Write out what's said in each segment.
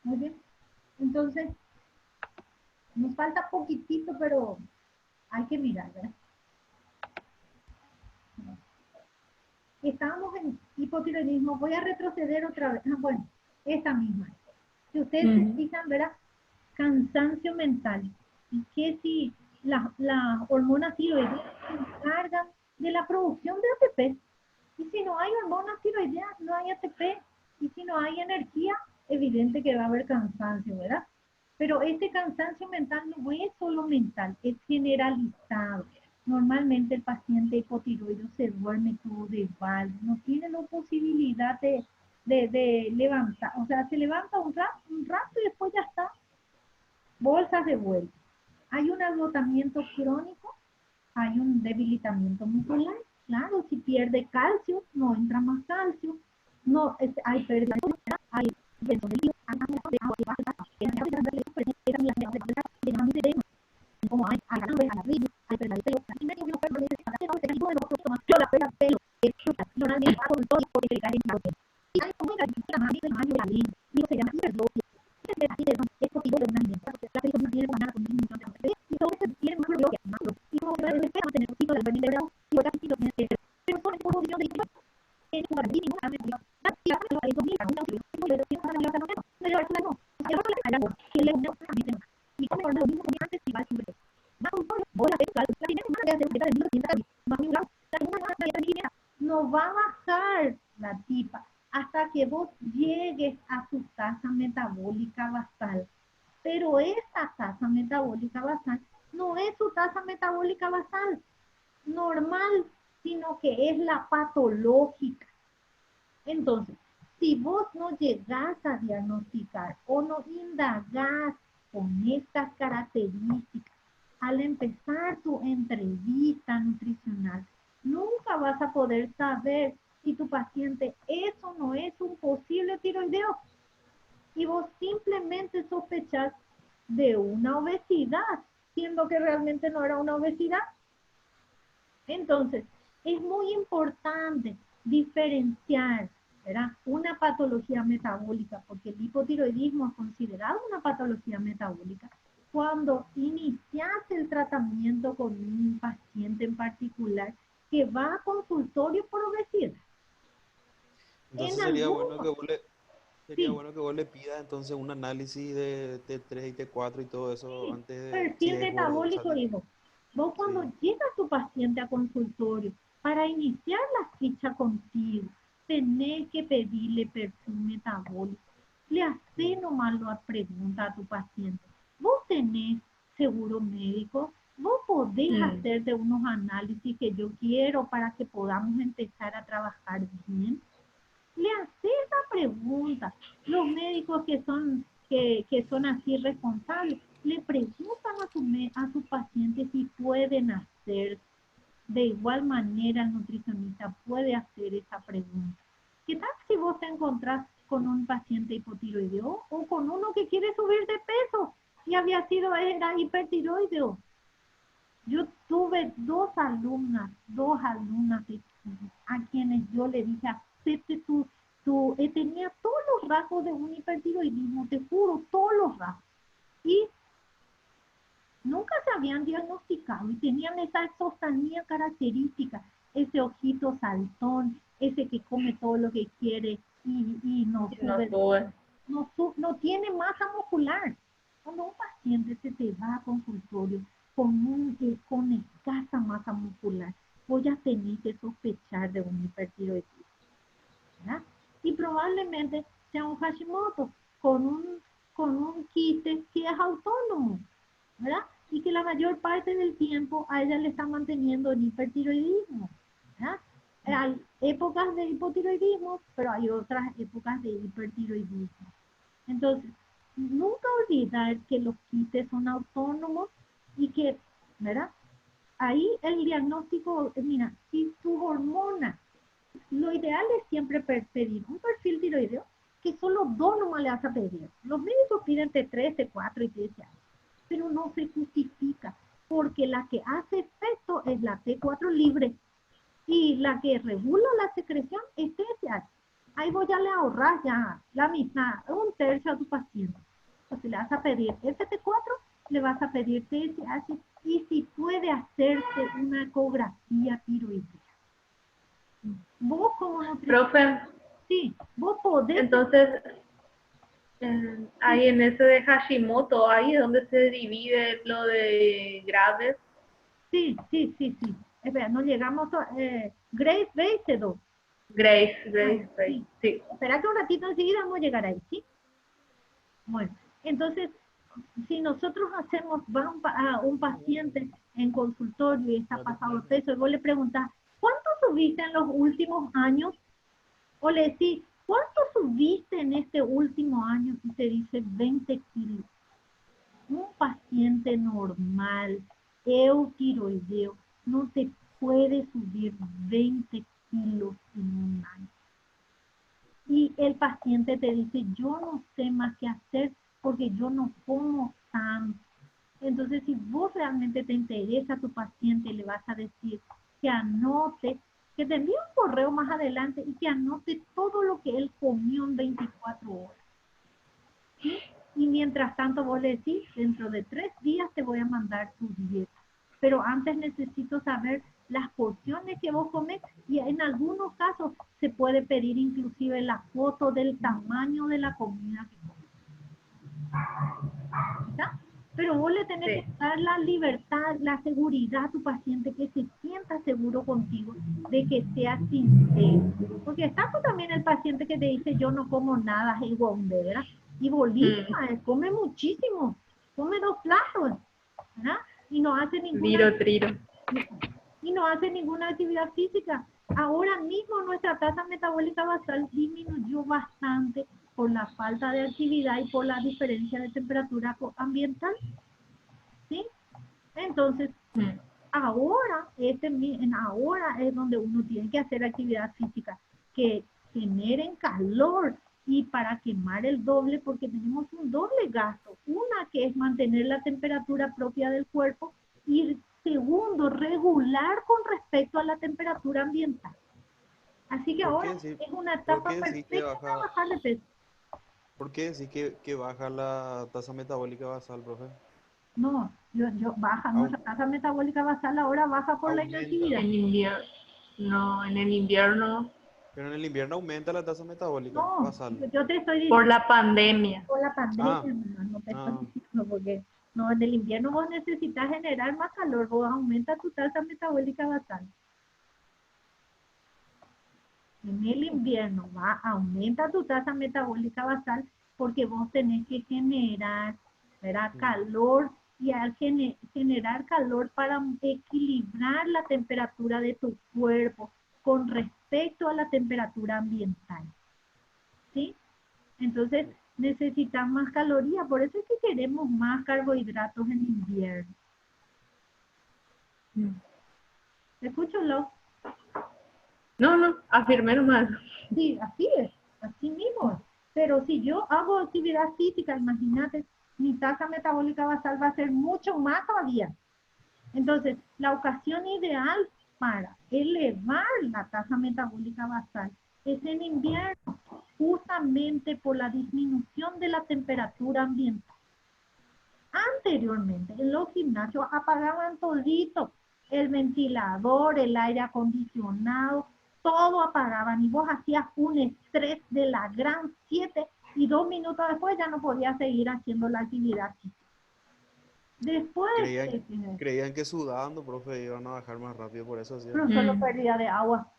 Muy bien. Entonces, nos falta poquitito, pero hay que mirar, ¿verdad? Estábamos en hipotiroidismo. Voy a retroceder otra vez. Bueno, esta misma. Si ustedes se fijan, ¿verdad? Cansancio mental. Y que si las hormonas tiroideas se encargan de la producción de ATP. Y si no hay hormonas tiroideas, no hay ATP. Y si no hay energía, evidente que va a haber cansancio, ¿verdad? Pero este cansancio mental no es solo mental, es generalizado. Normalmente el paciente hipotiroideo se duerme todo de balde, no tiene la posibilidad de levantar, o sea, se levanta un rato y después ya está, bolsas de vuelta. Hay un agotamiento crónico, hay un debilitamiento muscular. Claro, si pierde calcio, no entra más calcio, no, hay pérdida de humedad, hay como hay alambre, alambrillo, hay pérdida de pelo, y medio uno puede decir, yo la pérdida de pelo, normalmente hago un todo porque le cae en la piel. Y hay como una más de mayo de abril, digo, se llama hipertrofia. Es contigo de una alimentación, la persona tiene una con un millón de mujeres, y todo eso tiene más bloque, más bloque. Y como se puede decir, tener un tipo de verniz de grado, y por casi tiene que ser. Pero son por un millón de mujeres, en un jardín, en un jardín, y ahora lo hay 2000, a una kilo, y luego tiene una milión de mujeres, no yo no, y ahora la hay algo, que le une a mi tema. Y come con lo mismo que antes y va a subir. Va con todo, voy a ver, la primera semana de hacer de 1900 más un grado, la segunda semana de hacer no va a bajar la tipa hasta que vos llegues a tu tasa metabólica basal. Pero esa tasa metabólica basal no es tu tasa metabólica basal normal, sino que es la patológica. Entonces, si vos no llegás a diagnosticar o no indagás con estas características al empezar tu entrevista nutricional, nunca vas a poder saber si tu paciente es o no es un posible tiroideo. Y vos simplemente sospechás de una obesidad, siendo que realmente no era una obesidad. Entonces, es muy importante diferenciar, ¿verdad?, una patología metabólica, porque el hipotiroidismo es considerado una patología metabólica cuando inicias el tratamiento con un paciente en particular que va a consultorio por obesidad. Entonces En sería algunos, bueno que vos le, sería sí, bueno que vos le pidas entonces un análisis de T3 y T4 y todo eso sí, antes de, si perfil es gordo, o sea, metabólico, digo. Vos cuando sí, llega tu paciente a consultorio para iniciar la ficha contigo, tenés que pedirle perfil metabólico. Le haces nomás la pregunta a tu paciente. Vos tenés seguro médico, vos podés hacerte unos análisis que yo quiero para que podamos empezar a trabajar bien. Le haces esa pregunta. Los médicos que son así responsables, le preguntan a su paciente si pueden hacer. De igual manera, el nutricionista puede hacer esa pregunta. ¿Qué tal si vos te encontrás con un paciente hipotiroideo o con uno que quiere subir de peso y era hipertiroideo? Yo tuve dos alumnas a quienes yo le dije, acepte tenía todos los rasgos de un hipertiroidismo, te juro, todos los rasgos. Y nunca se habían diagnosticado y tenían esa exostanía característica, ese ojito saltón, ese que come todo lo que quiere y no sube, no tiene masa muscular. Cuando un paciente se te va a consultorio con escasa masa muscular, voy a tener que sospechar de un hipertiroidismo, ¿verdad? Y probablemente sea un Hashimoto con un quiste que es autónomo, ¿verdad? Y que la mayor parte del tiempo a ella le está manteniendo el hipertiroidismo, ¿verdad? Hay épocas de hipotiroidismo, pero hay otras épocas de hipertiroidismo. Entonces, nunca olvidar que los quistes son autónomos y que, ¿verdad? Ahí el diagnóstico, mira, si tu hormona, lo ideal es siempre pedir un perfil tiroideo que solo dos nomás le vas a pedir. Los médicos piden T3, T4 y TSH, pero no se justifica porque la que hace efecto es la T4 libre y la que regula la secreción es TSH. Ahí vos ya le ahorras ya la mitad, un tercio a tu paciente. Entonces le vas a pedir FT4, le vas a pedir TSH y si puede hacerse una ecografía tiroidea. Vos como nutricionista, Profe, sí, vos podés. entonces, ahí en ese de Hashimoto, ahí es donde se divide lo de graves. Sí. Espera, no llegamos a Grace Basedo. Grace, Sí. sí. Espera que un ratito enseguida vamos a llegar ahí, ¿sí? Bueno, entonces, si nosotros va a un paciente en consultorio y está pasado de peso, y vos le preguntás, ¿cuánto subiste en los últimos años? O le decís, ¿cuánto subiste en este último año? Y te dice 20 kilos. Un paciente normal, eutiroideo, no te puede subir 20 kilos en un año. Y el paciente te dice, yo no sé más qué hacer porque yo no como tanto. Entonces, si vos realmente te interesa a tu paciente, le vas a decir que anote, que te envíe un correo más adelante y que anote todo lo que él comió en 24 horas. ¿Sí? Y mientras tanto vos le decís, dentro de 3 días te voy a mandar tu dieta. Pero antes necesito saber las porciones que vos comés y en algunos casos se puede pedir inclusive la foto del tamaño de la comida que comes. ¿Está? Pero vos le tenés que dar la libertad, la seguridad a tu paciente, que se sienta seguro contigo, de que sea sincero. Porque está también el paciente que te dice, yo no como nada, es bombera. Y Bolivia come muchísimo, come 2 platos, ¿verdad? Y no hace ninguna... Triro. Y no hace ninguna actividad física. Ahora mismo nuestra tasa metabólica basal disminuyó bastante por la falta de actividad y por la diferencia de temperatura ambiental. ¿Sí? Entonces, ahora es donde uno tiene que hacer actividad física que generen calor y para quemar el doble, porque tenemos un doble gasto. Una que es mantener la temperatura propia del cuerpo y segundo, regular con respecto a la temperatura ambiental. Así que ahora es una etapa perfecta para bajar de peso. ¿Por qué decís que baja la tasa metabólica basal, profe? No, baja, nuestra tasa metabólica basal ahora baja por la inactividad. En el invierno. Pero en el invierno aumenta la tasa metabólica No, basal. yo te estoy diciendo. Por la pandemia. Por la pandemia, no te estoy diciendo, porque no, en el invierno vos necesitas generar más calor, vos aumenta tu tasa metabólica basal. En el invierno aumenta tu tasa metabólica basal porque vos tenés que generar, ¿verdad? Calor y al generar calor para equilibrar la temperatura de tu cuerpo con respecto a la temperatura ambiental. ¿Sí? Entonces necesitas más calorías, por eso es que queremos más carbohidratos en invierno. Escúchalo. No, afirmé nomás. Sí, así es, así mismo. Pero si yo hago actividad física, imagínate, mi tasa metabólica basal va a ser mucho más todavía. Entonces, la ocasión ideal para elevar la tasa metabólica basal es en invierno, justamente por la disminución de la temperatura ambiental. Anteriormente, en los gimnasios apagaban todito, el ventilador, el aire acondicionado, todo apagaban y vos hacías un estrés de la gran 7 y 2 minutos después ya no podías seguir haciendo la actividad física. Después... Creían que sudando, profe, iban a bajar más rápido, por eso hacían. Pero solo pérdida de agua.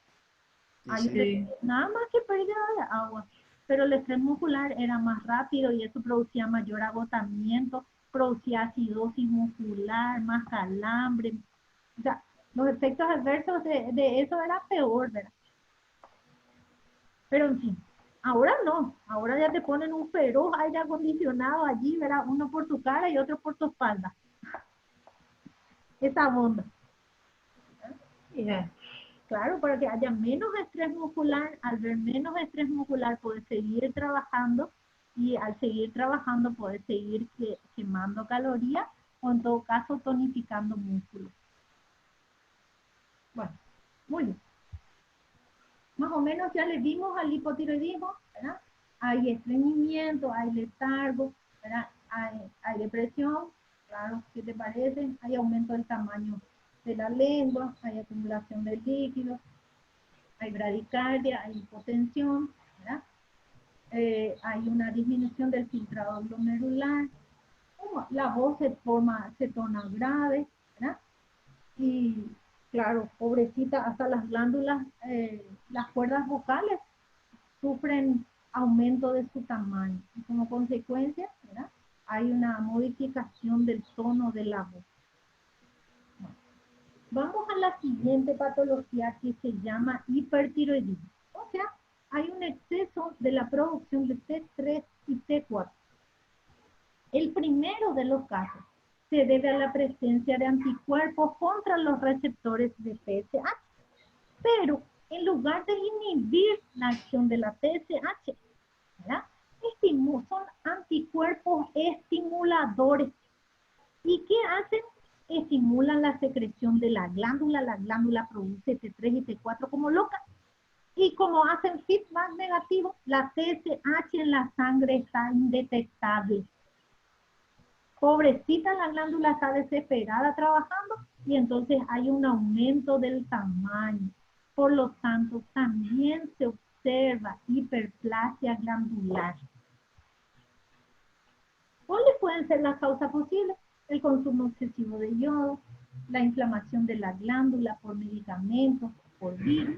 Sí. Nada más que pérdida de agua. Pero el estrés muscular era más rápido y eso producía mayor agotamiento, producía acidosis muscular, más calambre. O sea, los efectos adversos de eso era peor, ¿verdad? Pero en fin, ahora no. Ahora ya te ponen un feroz aire acondicionado allí, ¿verdad? Uno por tu cara y otro por tu espalda. Esa onda. Claro, para que haya menos estrés muscular, al ver menos estrés muscular puedes seguir trabajando y al seguir trabajando puedes seguir quemando calorías o en todo caso tonificando músculos. Bueno, muy bien. Más o menos ya le dimos al hipotiroidismo, ¿verdad? Hay estreñimiento, hay letargo, ¿verdad? Hay depresión, claro, ¿qué te parece? Hay aumento del tamaño de la lengua, hay acumulación de líquidos, hay bradicardia, hay hipotensión, ¿verdad? Hay una disminución del filtrado glomerular, la voz se torna grave, ¿verdad? Y claro, pobrecita, hasta las glándulas, las cuerdas vocales sufren aumento de su tamaño. Y como consecuencia, ¿verdad? Hay una modificación del tono de la voz. Bueno, vamos a la siguiente patología que se llama hipertiroidismo. O sea, hay un exceso de la producción de T3 y T4. El primero de los casos se debe a la presencia de anticuerpos contra los receptores de TSH, pero en lugar de inhibir la acción de la TSH, ¿verdad? Son anticuerpos estimuladores. ¿Y qué hacen? Estimulan la secreción de la glándula produce T3 y T4 como loca, y como hacen feedback negativo, la TSH en la sangre está indetectable. Pobrecita, la glándula está desesperada trabajando y entonces hay un aumento del tamaño. Por lo tanto, también se observa hiperplasia glandular. ¿Cuáles pueden ser las causas posibles? El consumo excesivo de yodo, la inflamación de la glándula por medicamentos, por virus,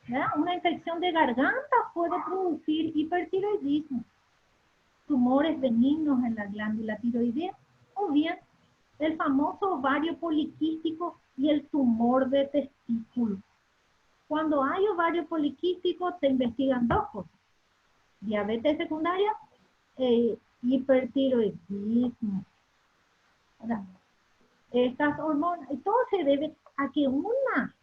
¿verdad? Una infección de garganta puede producir hipertiroidismo, tumores benignos en la glándula tiroidea, o bien el famoso ovario poliquístico y el tumor de testículo. Cuando hay ovario poliquístico te investigan dos cosas: diabetes secundaria e hipertiroidismo. ¿Verdad? Estas hormonas, y todo se debe a que una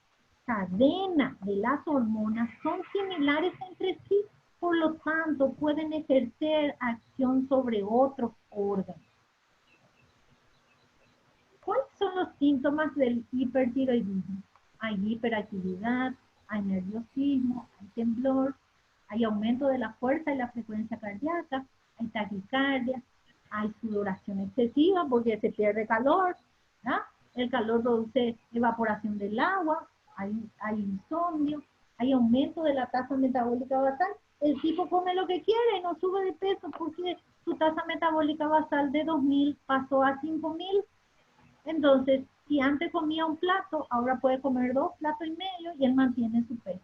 cadena de las hormonas son similares entre sí, por lo tanto pueden ejercer acción sobre otros órganos. ¿Cuáles son los síntomas del hipertiroidismo? Hay hiperactividad, hay nerviosismo, hay temblor, hay aumento de la fuerza y la frecuencia cardíaca, hay taquicardia, hay sudoración excesiva porque se pierde calor, ¿no? El calor produce evaporación del agua, hay insomnio, hay aumento de la tasa metabólica basal. El tipo come lo que quiere y no sube de peso porque su tasa metabólica basal de 2000 pasó a 5000. Entonces, si antes comía un plato, ahora puede comer 2 platos y medio y él mantiene su peso.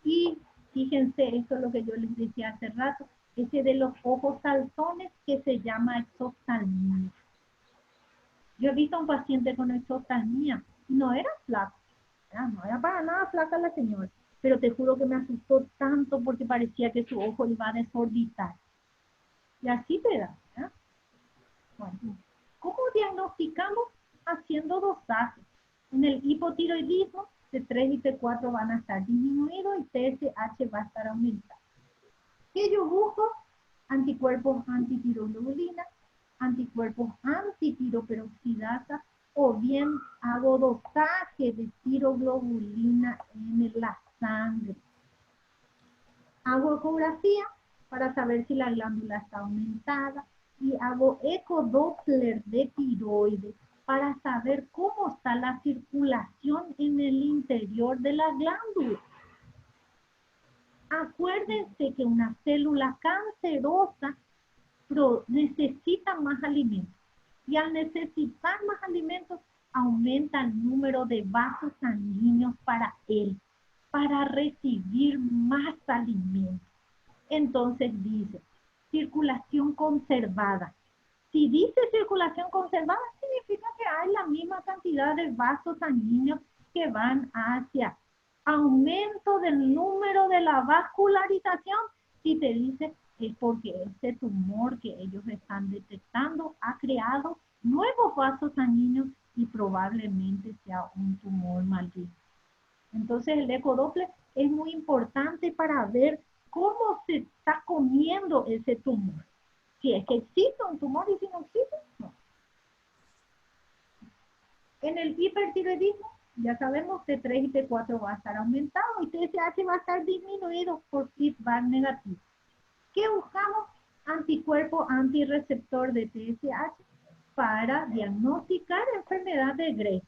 Y fíjense, esto es lo que yo les decía hace rato, ese de los ojos saltones que se llama exoftalmia. Yo he visto a un paciente con exoftalmia y no era flaco, no era para nada flaca la señora, pero te juro que me asustó tanto porque parecía que su ojo iba a desorbitar. Y así te da, ¿eh? Bueno, ¿cómo diagnosticamos? Haciendo dosajes. En el hipotiroidismo, T3 y T4 van a estar disminuidos y TSH va a estar aumentado. ¿Qué yo busco? Anticuerpos antitiroglobulina, anticuerpos antitiroperoxidasa, o bien hago dosaje de tiroglobulina en la sangre. Hago ecografía para saber si la glándula está aumentada y hago ecodoppler de tiroides para saber cómo está la circulación en el interior de la glándula. Acuérdense que una célula cancerosa necesita más alimentos y al necesitar más alimentos aumenta el número de vasos sanguíneos para él, para recibir más alimentos. Entonces dice, circulación conservada. Si dice circulación conservada, significa que hay la misma cantidad de vasos sanguíneos que van hacia aumento del número de la vascularización. Si te dice, es porque este tumor que ellos están detectando ha creado nuevos vasos sanguíneos y probablemente sea un tumor maligno. Entonces el ecodoppler es muy importante para ver cómo se está comiendo ese tumor. Si es que existe un tumor y si no existe, no. En el hipertiroidismo ya sabemos T3 y T4 va a estar aumentado y TSH va a estar disminuido por feedback negativo. ¿Qué buscamos? Anticuerpo antirreceptor de TSH para diagnosticar enfermedad de Gray.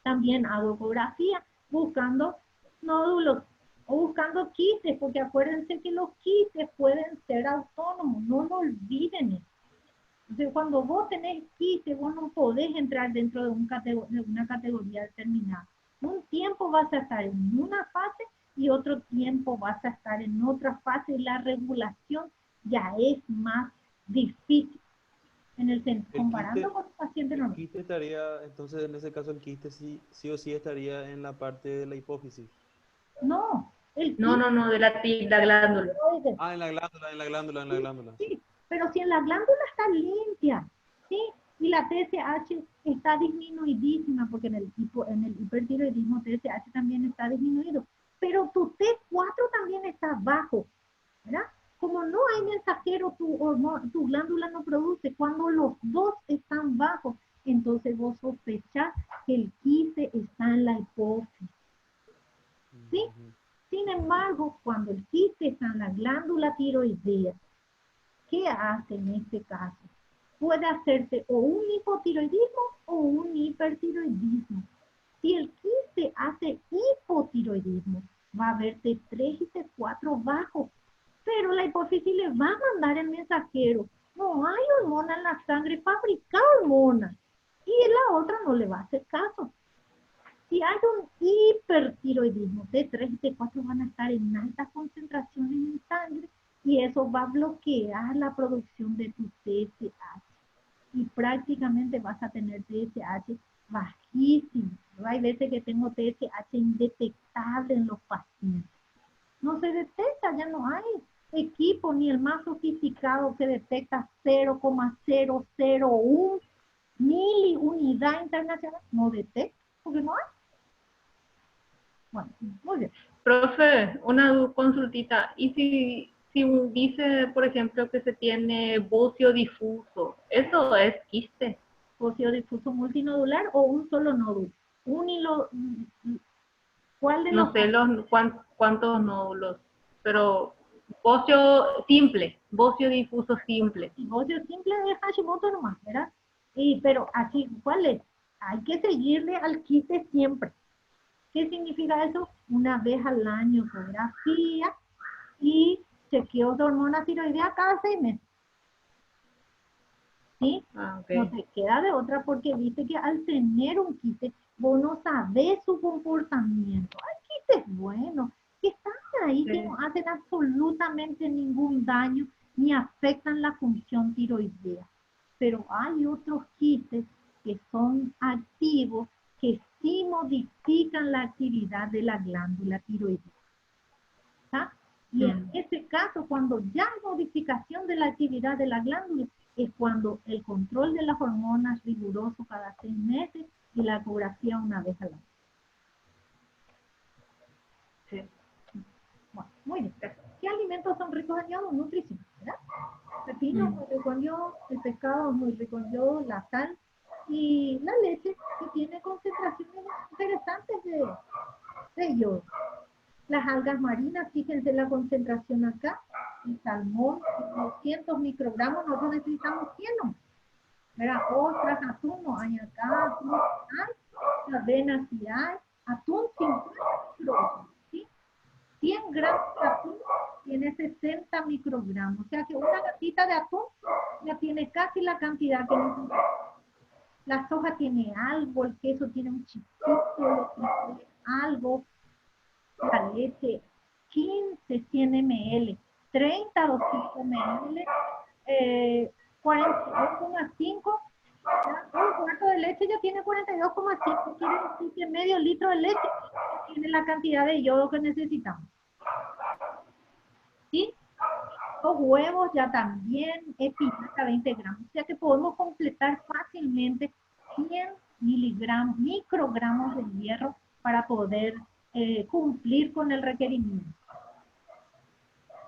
También hago ecografía buscando nódulos o buscando quistes, porque acuérdense que los quistes pueden ser autónomos, no lo olviden eso. Entonces, cuando vos tenés quistes, vos no podés entrar dentro de una categoría determinada. Un tiempo vas a estar en una fase y otro tiempo vas a estar en otra fase. La regulación ya es más difícil comparando con un paciente El normal. quiste estaría, entonces en ese caso el quiste sí o sí estaría en la parte de la hipófisis. No, el No, quiste no, no, de la glándula. tiroides. Ah, en la glándula. Sí, pero si en la glándula está limpia, ¿sí? Y la TSH está disminuidísima, porque en el hipertiroidismo TSH también está disminuido, pero tu T4 también está bajo, ¿verdad? Como no hay mensajero, tu glándula no produce. Cuando los dos están bajos, entonces vos sospechás que el quiste está en la hipófisis, ¿sí? Sin embargo, cuando el quiste está en la glándula tiroidea, ¿qué hace en este caso? Puede hacerse o un hipotiroidismo o un hipertiroidismo. Si el quiste hace hipotiroidismo, va a haber T3 y T4 bajo, pero la hipófisis le va a mandar el mensajero. No hay hormona en la sangre, fabrica hormona. Y la otra no le va a hacer caso. Si hay un hipertiroidismo, T3 y T4 van a estar en altas concentraciones en sangre y eso va a bloquear la producción de tu TSH. Y prácticamente vas a tener TSH bajísimo. Hay veces que tengo TSH indetectable en los pacientes. No se detecta, ya no hay equipo ni el más sofisticado que detecta 0,001 miliunidad internacional. No detecta, porque no hay. Bueno, muy bien. Profe, una consultita. ¿Y si dice, por ejemplo, que se tiene bocio difuso, eso es quiste? Bocio difuso multinodular o un solo nódulo. ¿Cuál de No los sé cuántos nódulos, pero bocio simple, bocio difuso simple. bocio simple de Hashimoto nomás, ¿verdad? Pero aquí, ¿cuál es? Hay que seguirle al quiste siempre. ¿Qué significa eso? Una vez al año, ecografía y chequeos de hormona tiroidea cada 6 meses. ¿Sí? Ah, No ok. te queda de otra porque viste que al tener un quiste, vos no sabés su comportamiento. Hay quistes buenos, que están ahí, que no Sí. hacen absolutamente ningún daño ni afectan la función tiroidea. Pero hay otros quistes que son activos, que sí modifican la actividad de la glándula tiroidea. ¿Tá? Y en este caso, cuando ya hay modificación de la actividad de la glándula, es cuando el control de las hormonas riguroso cada 6 meses y la ecografía una vez al año. Sí. Bueno, muy bien. ¿Qué alimentos son ricos en yodo? Nutrición, ¿verdad? Pepino muy rico en yodo, el pescado muy rico en yodo, la sal y la leche que tiene concentraciones interesantes de yodo. Las algas marinas, fíjense la concentración acá, el salmón, 200 microgramos, nosotros necesitamos 100, ¿verdad? Ostras, atún, no hay acá, atún hay, avena sí hay, atún 50 microgramos, ¿sí? 100 gramos de atún tiene 60 microgramos, o sea que una gatita de atún ya tiene casi la cantidad que necesitamos. La soja tiene algo, el queso tiene un chiquito, los frijoles algo, la leche 15 100 ml, 30 200 ml, 42,5, un cuarto de leche ya tiene 42,5, quiere decir que medio litro de leche tiene la cantidad de yodo que necesitamos. ¿Sí? Los huevos ya también, espinaca 20 gramos, o sea que podemos completar fácilmente 100 miligramos, microgramos de hierro para poder cumplir con el requerimiento.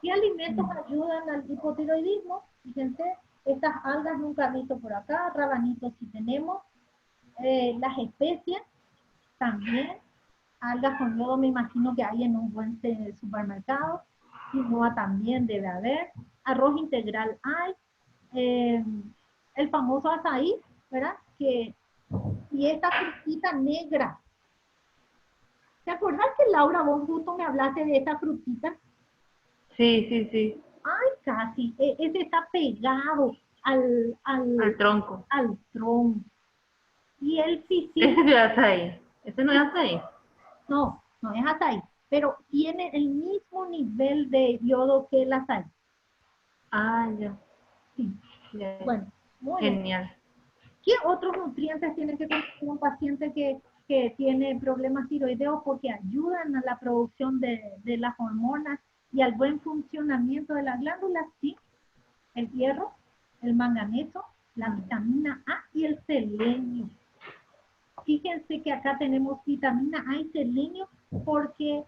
¿Qué alimentos ayudan al hipotiroidismo? Fíjense, estas algas nunca he visto por acá, rabanitos sí tenemos, las especias, También algas con yodo me imagino que hay en un buen supermercado. Quinoa también debe haber. Arroz integral hay. El famoso azaí, ¿verdad? Y esta frutita negra. ¿Te acordás que Laura, vos justo me hablaste de esta frutita? Sí, sí, sí. Ay, casi. Ese está pegado Al al tronco. tronco. Y el Ese ficino, es azaí. Ese no es azaí. no es azaí, pero tiene el mismo nivel de yodo que el azaí. Ah, ya. Sí. Ya. Bueno, muy bien. Genial. ¿Qué otros nutrientes tiene que consumir un paciente que tiene problemas tiroideos? Porque ayudan a la producción de las hormonas y al buen funcionamiento de las glándulas, sí. El hierro, el manganeso, la vitamina A y el selenio. Fíjense que acá tenemos vitamina A y selenio porque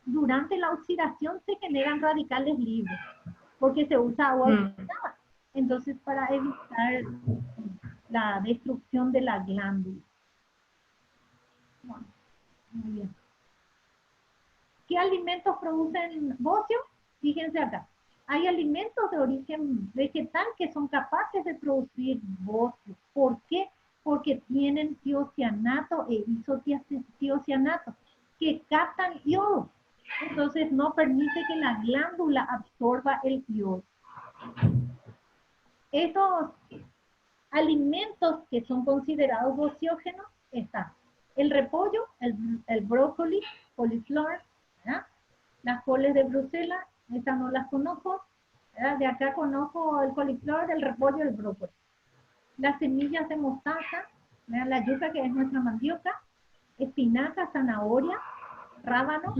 durante la oxidación se generan radicales libres, porque se usa agua oxidada. Entonces, para evitar la destrucción de la glándula. Bueno, muy bien. ¿Qué alimentos producen bocio? Fíjense acá. Hay alimentos de origen vegetal que son capaces de producir bocio. ¿Por qué? Porque tienen tiocianato e isotiocianato que captan yodo. Entonces no permite que la glándula absorba el yodo. Estos alimentos que son considerados bociógenos están el repollo, el brócoli, coliflor, ¿verdad? Las coles de Bruselas, estas no las conozco, ¿verdad? De acá conozco el coliflor, el repollo y el brócoli. Las semillas de mostaza, ¿verdad? La yuca que es nuestra mandioca, espinaca, zanahoria, rábano,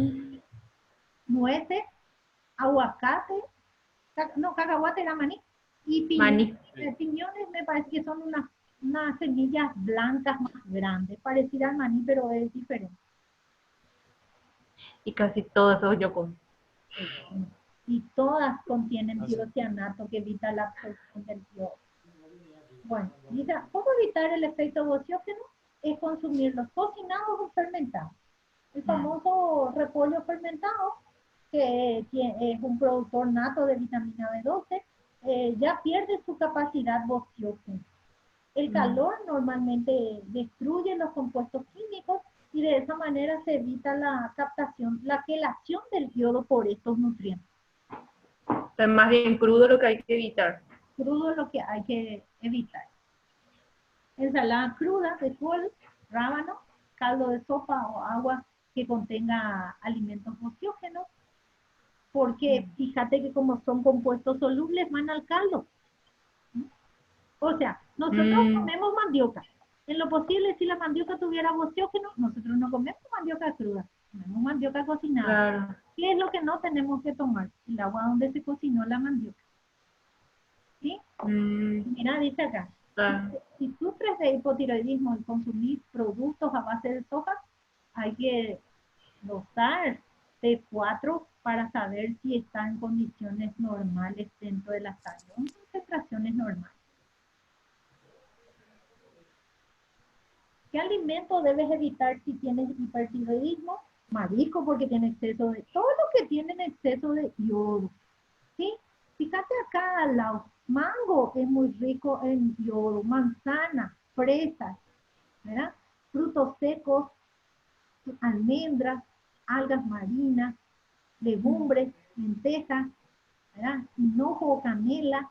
nueces, aguacate, cacahuate era maní, y Maní. piñones me parece que son unas semillas blancas más grandes, parecidas al maní, pero es diferente. Y casi todo eso yo como. Y todas contienen tiocianato que evita la absorción del yodo. Bueno, dice, ¿cómo evitar el efecto bociógeno? Es consumirlos cocinados o fermentados. El famoso repollo fermentado, que es un productor nato de vitamina B12, ya pierde su capacidad bociógena. El calor normalmente destruye los compuestos químicos y de esa manera se evita la captación, la quelación del yodo por estos nutrientes. O sea, más bien crudo lo que hay que evitar. Crudo es lo que hay que evitar. Ensalada cruda de col, rábano, caldo de sopa o agua que contenga alimentos bociógenos, porque fíjate que como son compuestos solubles van al caldo. O sea, nosotros comemos mandioca. En lo posible, si la mandioca tuviera bociógeno, nosotros no comemos mandioca cruda, comemos mandioca cocinada. Claro. ¿Qué es lo que no tenemos que tomar? El agua donde se cocinó la mandioca. ¿Sí? Mira, dice acá, Claro. si sufres de hipotiroidismo y consumís productos a base de soja, hay que dosar T4 para saber si está en condiciones normales dentro de la sangre, en concentraciones normales. ¿Qué alimento debes evitar si tienes hipertiroidismo? Marisco porque tiene exceso de, todo lo que tiene exceso de yodo. ¿Sí? Fíjate acá al lado, mango es muy rico en yodo, manzana, fresas, ¿verdad? Frutos secos, almendras, algas marinas, legumbres, lentejas, ¿verdad? Hinojo o canela,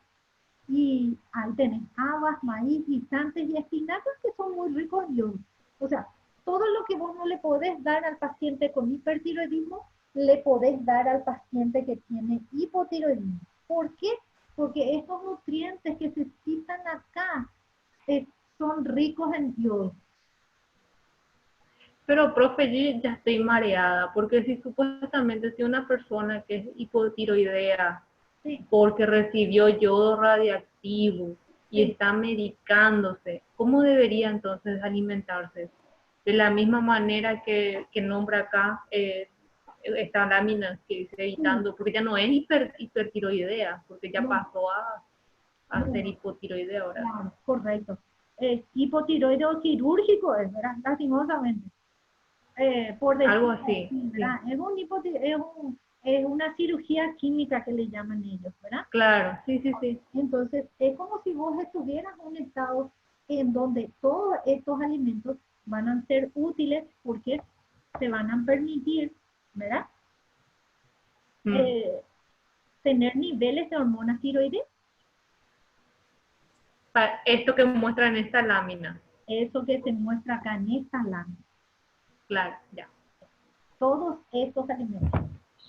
y ahí tenés habas, maíz, guisantes y espinacas que son muy ricos en yodo. O sea, todo lo que vos no le podés dar al paciente con hipertiroidismo, le podés dar al paciente que tiene hipotiroidismo. ¿Por qué? Porque estos nutrientes que se citan acá son ricos en yodo. Pero, profe, yo ya estoy mareada, porque si supuestamente si una persona que es hipotiroidea, Sí. porque recibió yodo radiactivo y Sí. está medicándose, ¿cómo debería entonces alimentarse? De la misma manera que nombra acá esta lámina que dice evitando, porque ya no es hipertiroidea, porque ya No. pasó a No. ser hipotiroidea ahora. Claro, correcto. Hipotiroideo quirúrgico es, ¿verdad? Lastimosamente. por Algo decirlo así, así, sí, ¿verdad? Es una cirugía química que le llaman ellos, ¿verdad? claro, sí, sí, sí. Entonces, es como si vos estuvieras en un estado en donde todos estos alimentos van a ser útiles porque te van a permitir, ¿verdad? Mm. Eh, tener niveles de hormonas tiroides, Esto que muestra en esta lámina, eso que se muestra acá en esta lámina, claro, ya. todos estos alimentos.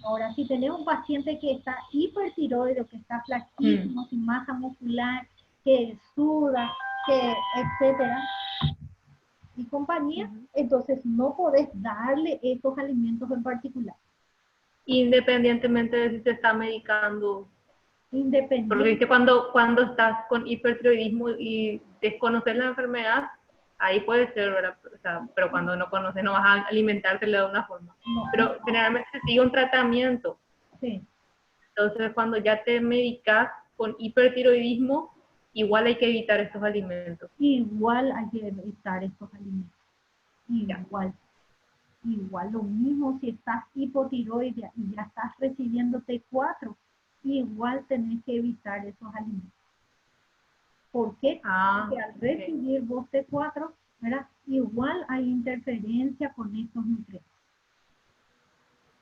Ahora, si tenés un paciente que está hipertiroideo, que está Mm. flaquísimo, sin masa muscular, que suda, que etcétera, y compañía, Ujú. entonces no podés darle estos alimentos en particular, Independientemente de si se está medicando. Porque independiente. dice cuando estás con hipertiroidismo y desconoces la enfermedad, ahí puede ser, ¿verdad? O sea, pero cuando no conoces no vas a alimentártelo de una forma. No, Pero generalmente se sigue un tratamiento. sí, Entonces, cuando ya te medicas con hipertiroidismo, igual hay que evitar estos alimentos. igual hay que evitar estos alimentos, Ya. igual. Igual lo mismo si estás hipotiroidea y ya estás recibiendo T4, igual tenés que evitar esos alimentos. ¿Por qué? Ah, Porque al ok. recibir vos T4, ¿verdad? Igual hay interferencia con estos nutrientes.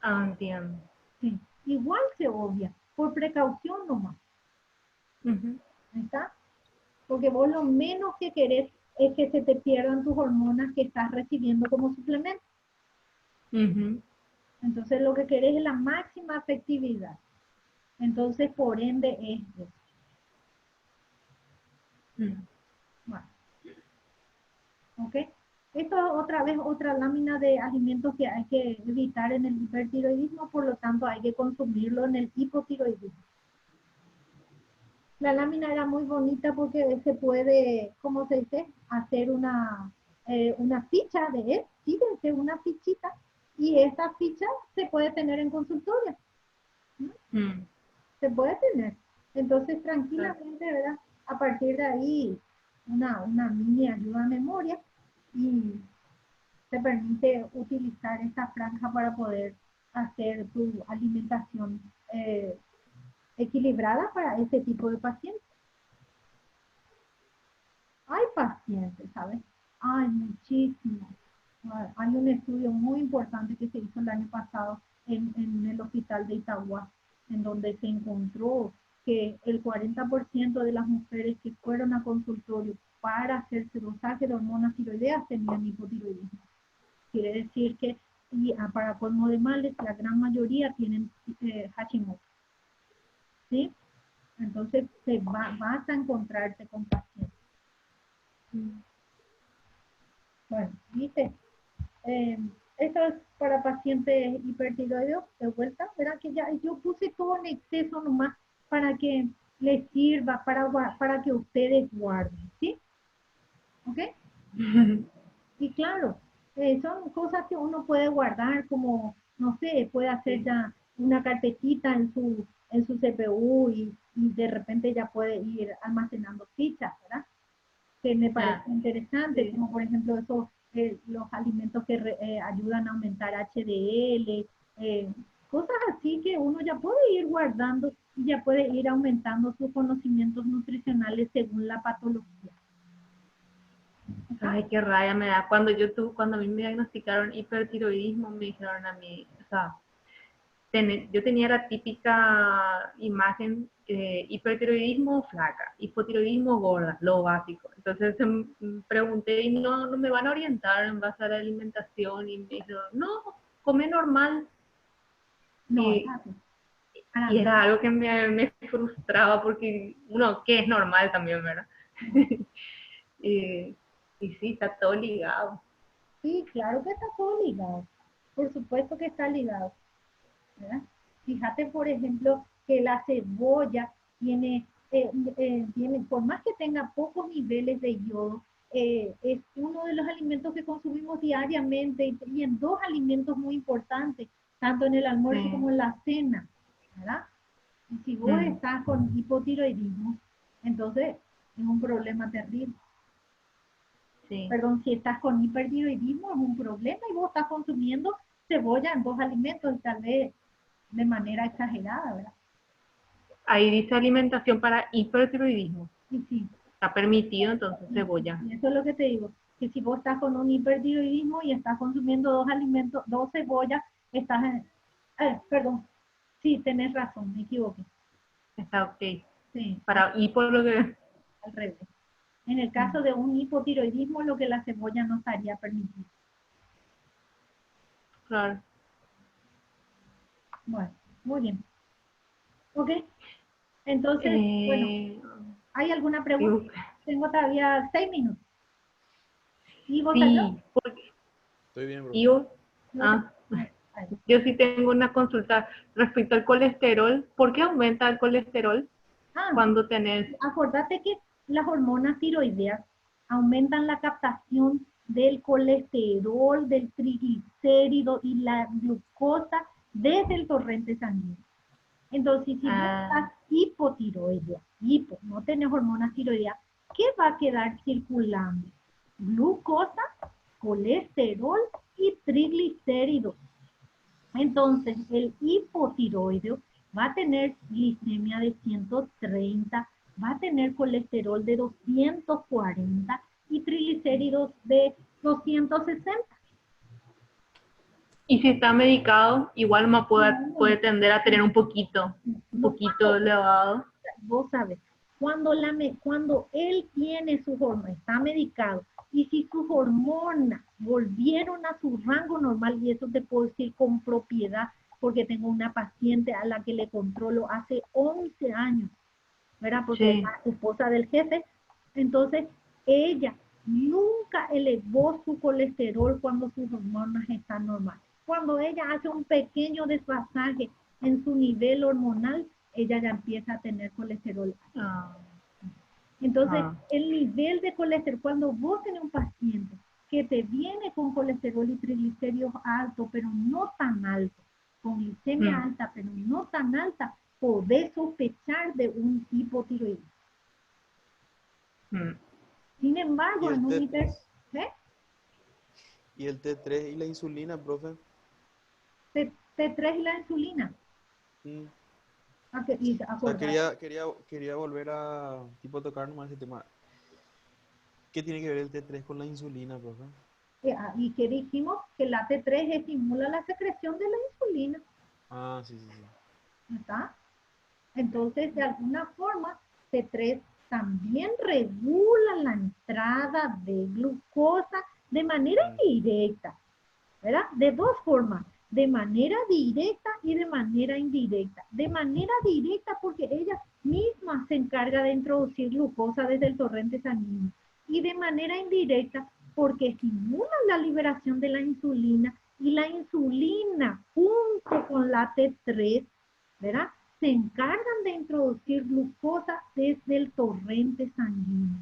Ah, entiendo. Sí. Igual se obvia, por precaución nomás. Ujú. ¿Está? Porque vos lo menos que querés es que se te pierdan tus hormonas que estás recibiendo como suplemento. Ujú. Entonces lo que querés es la máxima efectividad. Entonces, por ende, es eso. Mm. Bueno, ¿ok? Esto es otra vez otra lámina de alimentos que hay que evitar en el hipertiroidismo, por lo tanto hay que consumirlo en el hipotiroidismo. La lámina era muy bonita porque se puede, ¿cómo se dice? Hacer una ficha de él, fíjense, una fichita, y esta ficha se puede tener en consultorio, ¿no? Mm. Se puede tener. Entonces, Claro. tranquilamente, ¿verdad? A partir de ahí, una mini ayuda a memoria y te permite utilizar esta franja para poder hacer tu alimentación equilibrada para este tipo de pacientes. Hay pacientes, ¿sabes? Hay muchísimos. Hay un estudio muy importante que se hizo el año pasado en el hospital de Itagua, en donde se encontró que el 40% de las mujeres que fueron a consultorio para hacerse dosaje de hormonas tiroideas tenían hipotiroidismo. Quiere decir que, y para colmo de males, la gran mayoría tienen Hashimoto, ¿sí? Entonces, vas a encontrarte con pacientes. Mm. Bueno, ¿viste? Esto es para pacientes hipertiroideos, de vuelta, ¿verdad? Que ya yo puse todo en exceso nomás para que les sirva, para que ustedes guarden, ¿sí? ¿Ok? Y claro, son cosas que uno puede guardar como, no sé, puede hacer Sí. ya una carpetita en su CPU y de repente ya puede ir almacenando fichas, ¿verdad? Que me parece Ah, interesante, sí. como por ejemplo esos, los alimentos que ayudan a aumentar HDL, cosas así que uno ya puede ir guardando y ya puede ir aumentando sus conocimientos nutricionales según la patología. ¿Está? Ay, qué rabia me da. Cuando a mí me diagnosticaron hipertiroidismo, me dijeron a mí, o sea, yo tenía la típica imagen de hipertiroidismo flaca, hipotiroidismo gorda, lo básico. Entonces pregunté y no me van a orientar en base a la alimentación y me dijeron, no, come normal. No, es Y, así. Para y mí, era algo que me frustraba porque uno, que es normal también, ¿verdad? y, y sí, está todo ligado. sí, claro que está todo ligado. Por supuesto que está ligado, ¿verdad? Fíjate, por ejemplo, que la cebolla tiene, por más que tenga pocos niveles de yodo, es uno de los alimentos que consumimos diariamente y en dos alimentos muy importantes, tanto en el almuerzo Sí. como en la cena, ¿verdad? Y si vos Mm. estás con hipotiroidismo, entonces es un problema terrible. Sí. Perdón, si estás con hipertiroidismo es un problema y vos estás consumiendo cebolla en 2 alimentos y tal vez de manera exagerada, ¿verdad? Ahí dice alimentación para hipertiroidismo. Y sí, Está permitido entonces cebolla. y eso es lo que te digo, que si vos estás con un hipertiroidismo y estás consumiendo 2 alimentos, 2 cebollas, estás en, perdón, sí, tenés razón, me equivoqué. Está ok. Sí, Para hipo lo que... al revés. En el caso de un hipotiroidismo, lo que la cebolla no estaría permitido. Claro. Bueno, muy bien. ¿Ok? Entonces, bueno, ¿hay alguna pregunta? Tengo todavía 6 minutos. ¿Y vos sí, porque Estoy bien, bro. yo, no? yo sí tengo una consulta respecto al colesterol. ¿Por qué aumenta el colesterol cuando tenés? Acordate que las hormonas tiroideas aumentan la captación del colesterol, del triglicérido y la glucosa desde el torrente sanguíneo. Entonces, si vos estás hipotiroidea, no tenés hormonas tiroideas, ¿qué va a quedar circulando? Glucosa, colesterol y triglicéridos. Entonces, el hipotiroideo va a tener glicemia de 130, va a tener colesterol de 240 y triglicéridos de 260. Y si está medicado, igual puede tender a tener un poquito elevado. Vos sabes, cuando él tiene sus hormonas, está medicado, y si sus hormonas volvieron a su rango normal, y eso te puedo decir con propiedad, porque tengo una paciente a la que le controlo hace 11 años, ¿verdad? Porque Sí. es la esposa del jefe, entonces ella nunca elevó su colesterol cuando sus hormonas están normales. Cuando ella hace un pequeño desfasaje en su nivel hormonal, ella ya empieza a tener colesterol. Entonces, el nivel de colesterol, cuando vos tenés un paciente que te viene con colesterol y triglicéridos altos, pero no tan alto, con glicemia alta, pero no tan alta, podés sospechar de un hipotiroidismo. Sin embargo, en un ¿Y el T3 y la insulina, profe? T3 y la insulina. O sea, quería volver a tipo tocar nomás ese tema. ¿Qué tiene que ver el T3 con la insulina, profe? Y que dijimos que la T3 estimula la secreción de la insulina. Sí. ¿Está? Entonces, de alguna forma, T3 también regula la entrada de glucosa de manera indirecta, ¿verdad? De 2 formas, de manera directa y de manera indirecta. De manera directa porque ella misma se encarga de introducir glucosa desde el torrente sanguíneo. Y de manera indirecta porque estimula la liberación de la insulina y la insulina junto con la T3, ¿verdad? Se encargan de introducir glucosa desde el torrente sanguíneo.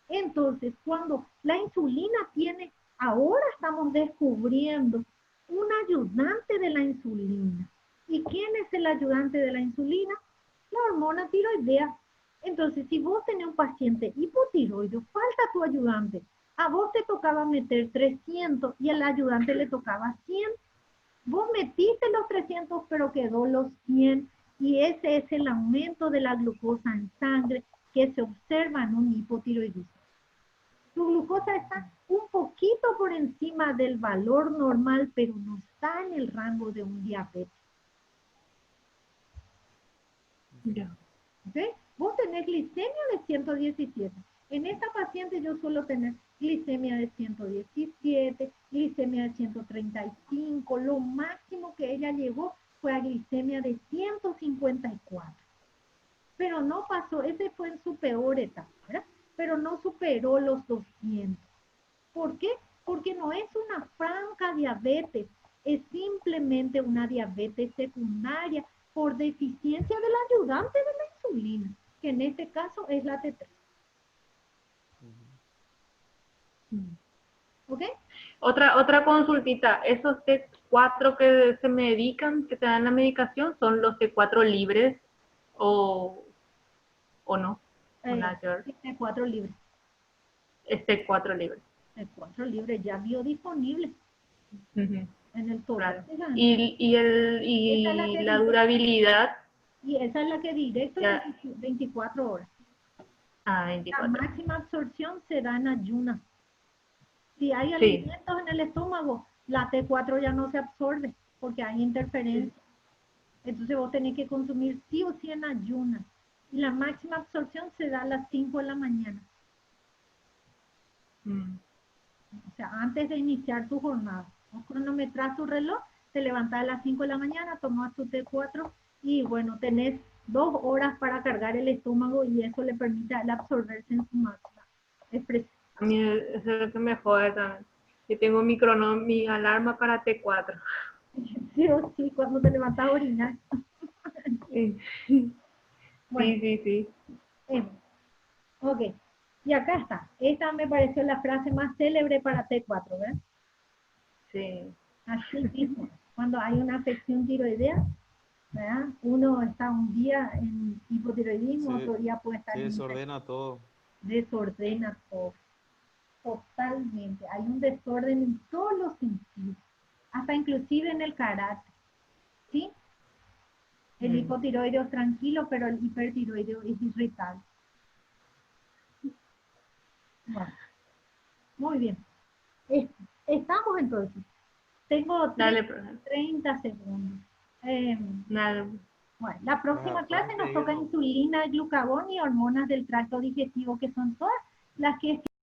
Entonces, cuando la insulina tiene, ahora estamos descubriendo un ayudante de la insulina. ¿Y quién es el ayudante de la insulina? La hormona tiroidea. Entonces, si vos tenés un paciente hipotiroideo, falta tu ayudante. A vos te tocaba meter 300 y al ayudante le tocaba 100. Vos metiste los 300, pero quedó los 100. Y ese es el aumento de la glucosa en sangre que se observa en un hipotiroidismo. Tu glucosa está un poquito por encima del valor normal, pero no está en el rango de un diabetes. ¿Okay? Vos tenés glicemia de 117. En esta paciente yo suelo tener glicemia de 117, glicemia de 135. Lo máximo que ella llegó fue a glicemia de 154. Pero no pasó, ese fue en su peor etapa, ¿verdad? Pero no superó los 200. ¿Por qué? Porque no es una franca diabetes, es simplemente una diabetes secundaria por deficiencia del ayudante de la insulina, que en este caso es la T3. ¿Ok? Otra consultita, esos T4 que se medican, que te dan la medicación, ¿son los T4 libres o no? T4 libres. es T4 libre. T4 libre, ya biodisponible en el tórax. Claro. Y la durabilidad. Y esa es la que directo Ya. es 24 horas. Ah, 24. La máxima absorción se da en ayunas. Si hay alimentos en el estómago, la T4 ya no se absorbe porque hay interferencia. Entonces vos tenés que consumir sí o sí en ayunas. Y la máxima absorción se da a las 5 de la mañana. O sea, antes de iniciar tu jornada. Vos cronometras tu reloj, te levantás a las 5 de la mañana, tomás tu T4 y bueno, tenés 2 horas para cargar el estómago y eso le permite a él absorberse en su máxima expresión. A mí eso es lo que me jode también. Yo tengo mi alarma para T4. Sí o sí, cuando te levantas a orinar. Bueno, sí. Ok, y acá está. Esta me pareció la frase más célebre para T4, ¿verdad? Sí. Así mismo, cuando hay una afección tiroidea, ¿verdad? Uno está un día en hipotiroidismo, otro día puede estar se en desordena todo. Desordena todo. Totalmente. Hay un desorden en todos los sentidos, hasta inclusive en el carácter. ¿Sí? El hipotiroideo es tranquilo, pero el hipertiroideo es irritable. Bueno, muy bien. Estamos entonces. Tengo 30 segundos. Bueno, la próxima clase nos toca insulina, glucagón y hormonas del tracto digestivo, que son todas las que